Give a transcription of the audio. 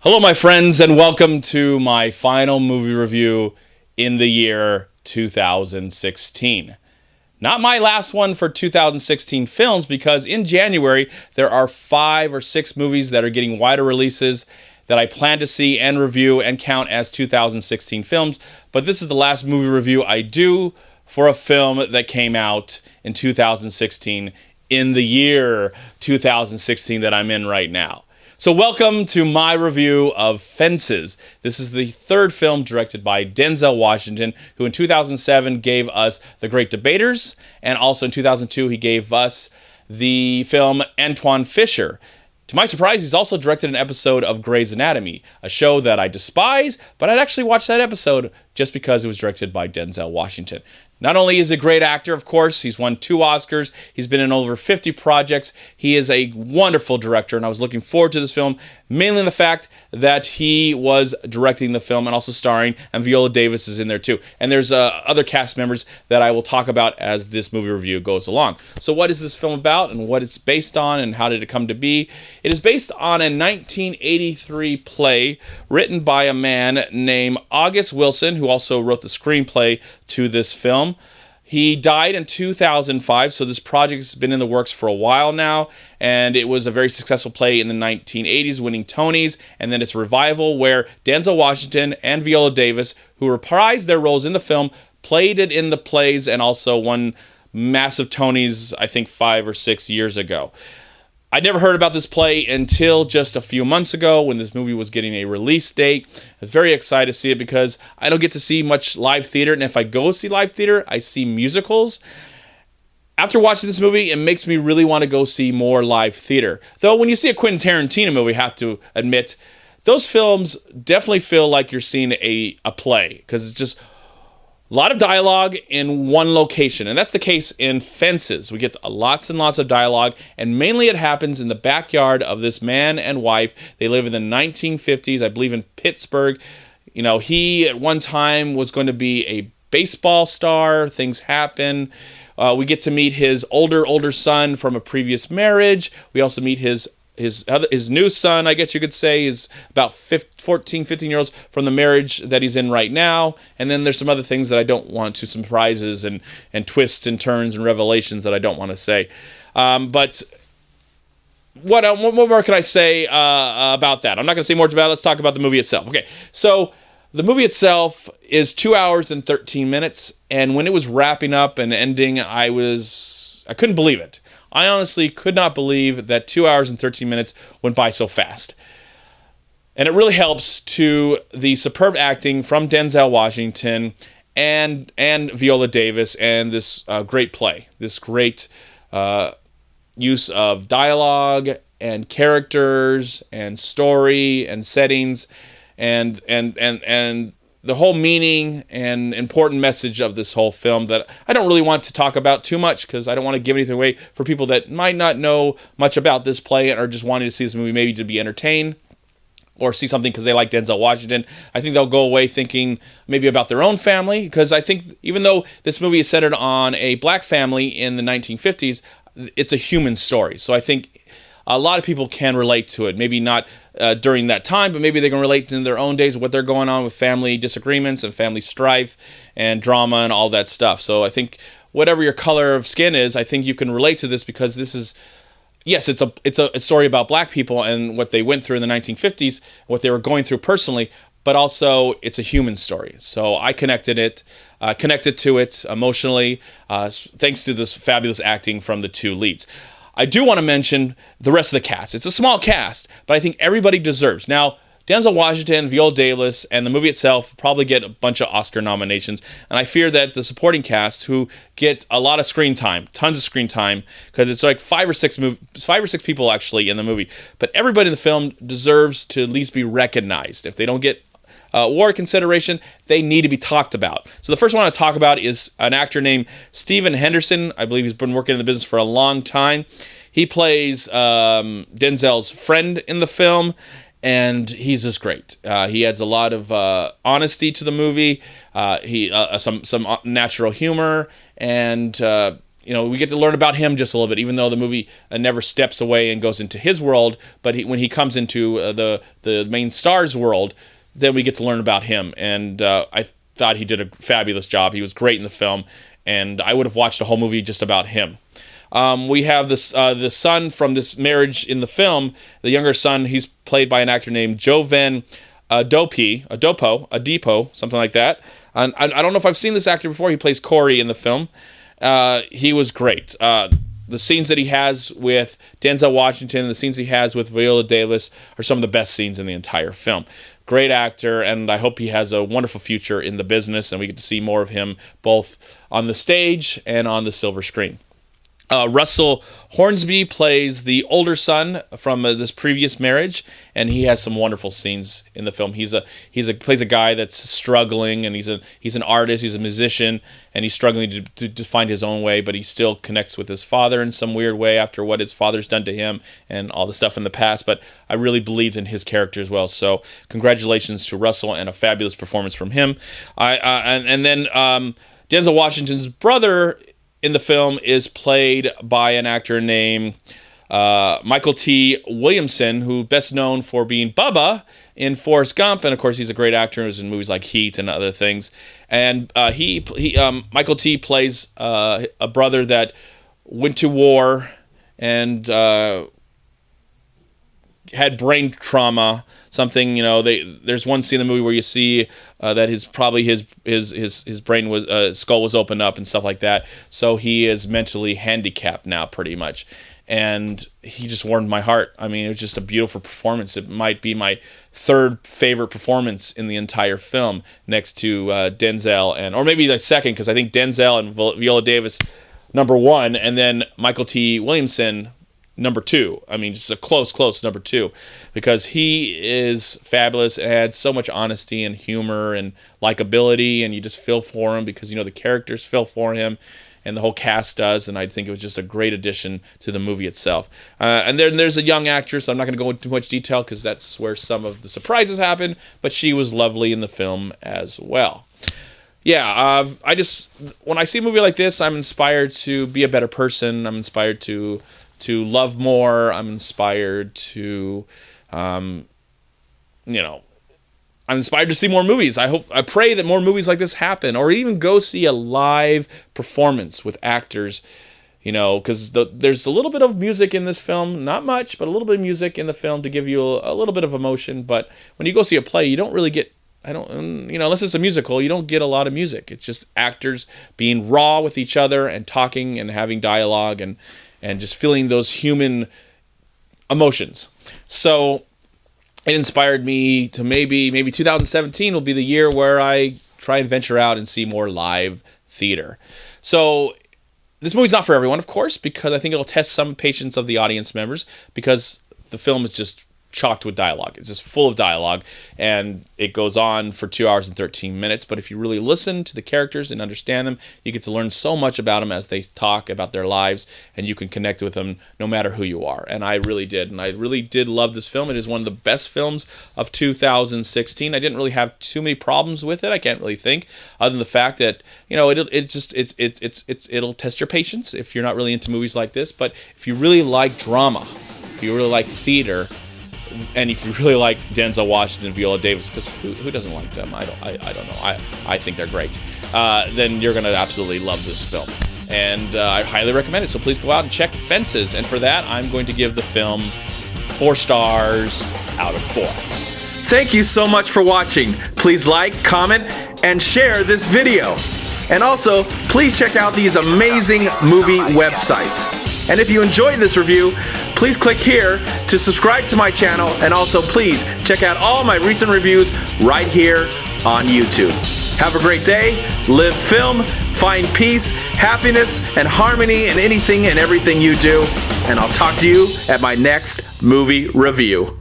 Hello, my friends, and welcome to my final movie review in the year 2016. Not my last one for 2016 films, because in January there are 5 or 6 movies that are getting wider releases that I plan to see and review and count as 2016 films. But this is the last movie review I do for a film that came out in 2016, in the year 2016 that I'm in right now. So welcome to my review of Fences. This is the third film directed by Denzel Washington, who in 2007 gave us The Great Debaters, and also in 2002 he gave us the film Antoine Fisher. To my surprise, he's also directed an episode of Grey's Anatomy, a show that I despise, but I'd actually watch that episode just because it was directed by Denzel Washington. Not only is he a great actor, of course, he's won 2 Oscars, he's been in over 50 projects, he is a wonderful director, and I was looking forward to this film, mainly in the fact that he was directing the film and also starring, and Viola Davis is in there too. And there's other cast members that I will talk about as this movie review goes along. So what is this film about, and what it's based on, and how did it come to be? It is based on a 1983 play written by a man named August Wilson, who also wrote the screenplay to this film. He died in 2005, so this project has been in the works for a while now, and it was a very successful play in the 1980s, winning Tonys, and then its revival where Denzel Washington and Viola Davis, who reprised their roles in the film, played it in the plays and also won massive Tonys, I think 5 or 6 years ago. I never heard about this play until just a few months ago when this movie was getting a release date. I was very excited to see it because I don't get to see much live theater, and if I go see live theater, I see musicals. After watching this movie, it makes me really want to go see more live theater. Though when you see a Quentin Tarantino movie, I have to admit, those films definitely feel like you're seeing a play, because it's just a lot of dialogue in one location, and that's the case in Fences. We get lots and lots of dialogue, and mainly it happens in the backyard of this man and wife. They live in the 1950s, I believe in Pittsburgh. You know, he at one time was going to be a baseball star. Things happen. We get to meet his older son from a previous marriage. We also meet his new son, I guess you could say, is about 15 years old from the marriage that he's in right now. And then there's some other things that I don't want to, surprises and twists and turns and revelations that I don't want to say. But what more can I say about that? I'm not going to say more about it. Let's talk about the movie itself. Okay, so the movie itself is 2 hours and 13 minutes. And when it was wrapping up and ending, I couldn't believe it. I honestly could not believe that 2 hours and 13 minutes went by so fast. And it really helps to the superb acting from Denzel Washington and Viola Davis and this great play, this great use of dialogue and characters and story and settings and the whole meaning and important message of this whole film that I don't really want to talk about too much, because I don't want to give anything away for people that might not know much about this play and are just wanting to see this movie maybe to be entertained or see something because they like Denzel Washington. I think they'll go away thinking maybe about their own family, because I think even though this movie is centered on a black family in the 1950s, it's a human story. So I think a lot of people can relate to it. Maybe not during that time, but maybe they can relate in their own days what they're going on with family disagreements and family strife and drama and all that stuff. So I think whatever your color of skin is, I think you can relate to this, because this is, yes, it's a story about black people and what they went through in the 1950s, what they were going through personally, but also it's a human story. So I connected to it emotionally, thanks to this fabulous acting from the 2 leads. I do want to mention the rest of the cast. It's a small cast, but I think everybody deserves. Now, Denzel Washington, Viola Davis, and the movie itself probably get a bunch of Oscar nominations, and I fear that the supporting cast, who get a lot of screen time, tons of screen time, because it's like 5 or 6 people actually in the movie, but everybody in the film deserves to at least be recognized. If they don't get award consideration, they need to be talked about. So the first one I want to talk about is an actor named Stephen Henderson. I believe he's been working in the business for a long time. He plays Denzel's friend in the film, and he's just great. He adds a lot of honesty to the movie. Some natural humor, and we get to learn about him just a little bit, even though the movie never steps away and goes into his world. But when he comes into the main star's world, then we get to learn about him. And I thought he did a fabulous job. He was great in the film, and I would have watched a whole movie just about him. We have this the son from this marriage in the film, the younger son. He's played by an actor named Jovan Adepo, something like that. And I don't know if I've seen this actor before. He plays Corey in the film. He was great. The scenes that he has with Denzel Washington, the scenes he has with Viola Davis are some of the best scenes in the entire film. Great actor, and I hope he has a wonderful future in the business, and we get to see more of him both on the stage and on the silver screen. Russell Hornsby plays the older son from this previous marriage, and he has some wonderful scenes in the film. He plays a guy that's struggling, and he's an artist, he's a musician, and he's struggling to find his own way, but he still connects with his father in some weird way after what his father's done to him and all the stuff in the past. But I really believed in his character as well. So congratulations to Russell, and a fabulous performance from him. And then Denzel Washington's brother in the film is played by an actor named Michael T. Williamson, who best known for being Bubba in Forrest Gump, and of course he's a great actor in movies like Heat and other things. And Michael T. plays a brother that went to war and had brain trauma. Something, there's one scene in the movie where you see that his brain was skull was opened up and stuff like that. So he is mentally handicapped now, pretty much. And he just warmed my heart. I mean, it was just a beautiful performance. It might be my third favorite performance in the entire film, next to Denzel, or maybe the second, because I think Denzel and Viola Davis number one, and then Michael T. Williamson number two. I mean, just a close number two, because he is fabulous and had so much honesty and humor and likability, and you just feel for him because the characters feel for him, and the whole cast does. And I think it was just a great addition to the movie itself. And then there's a young actress. I'm not going to go into too much detail because that's where some of the surprises happen, but she was lovely in the film as well. Yeah, when I see a movie like this, I'm inspired to be a better person. I'm inspired to love more. I'm inspired to, I'm inspired to see more movies. I pray that more movies like this happen, or even go see a live performance with actors, because there's a little bit of music in this film, not much, but a little bit of music in the film to give you a little bit of emotion. But when you go see a play, you don't really get, unless it's a musical, you don't get a lot of music. It's just actors being raw with each other and talking and having dialogue and just feeling those human emotions. So it inspired me to maybe 2017 will be the year where I try and venture out and see more live theater. So this movie's not for everyone, of course, because I think it'll test some patience of the audience members, because the film is just chocked with dialogue. It's just full of dialogue, and it goes on for 2 hours and 13 minutes. But if you really listen to the characters and understand them, you get to learn so much about them as they talk about their lives, and you can connect with them no matter who you are. And I really did. And I really did love this film. It is one of the best films of 2016. I didn't really have too many problems with it. I can't really think, other than the fact that, it'll test your patience if you're not really into movies like this. But if you really like drama, if you really like theater, and if you really like Denzel Washington and Viola Davis, because who doesn't like them? I don't know. I think they're great. Then you're going to absolutely love this film. And I highly recommend it. So please go out and check Fences. And for that, I'm going to give the film 4 stars out of 4. Thank you so much for watching. Please like, comment, and share this video. And also, please check out these amazing movie websites. And if you enjoyed this review, please click here to subscribe to my channel, and also please check out all my recent reviews right here on YouTube. Have a great day, live film, find peace, happiness, and harmony in anything and everything you do, and I'll talk to you at my next movie review.